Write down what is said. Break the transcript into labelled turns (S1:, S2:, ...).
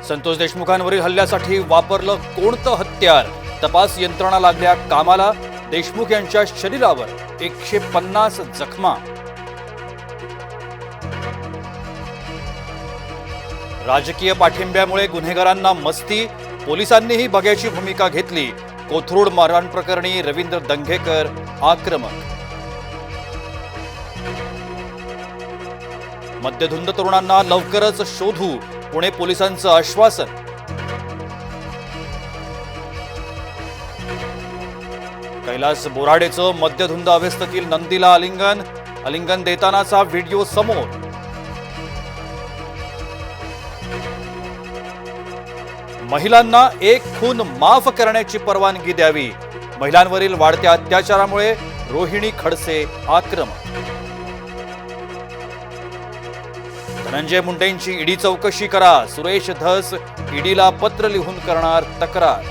S1: संतोष देशमुखांवरील हल्ल्यासाठी वापरलं कोणतं हत्यार? तपास यंत्रणा लागल्या कामाला. देशमुख यांच्या शरीरावर 150 जखमा. राजकीय पाठिंब्यामुळे गुन्हेगारांना मस्ती. पोलिसांनीही बघ्याची भूमिका घेतली. कोथरूड मारहाण प्रकरणी रवींद्र दंगेकर आक्रमक. मद्यधुंद तरुणांना लवकरच शोधू, पुणे पोलिसांचं आश्वासन. कैलास बोराडेचं मद्यधुंद अवस्थेतील नंदीला आलिंगन देतानाचा व्हिडिओ समोर. महिलांना एक खून माफ करण्याची परवानगी द्यावी. महिलांवरील वाढत्या अत्याचारामुळे रोहिणी खडसे आक्रमक. धनंजय मुंडेंची ईडी चौकशी करा. सुरेश धस ईडीला पत्र लिहून करणार तक्रार.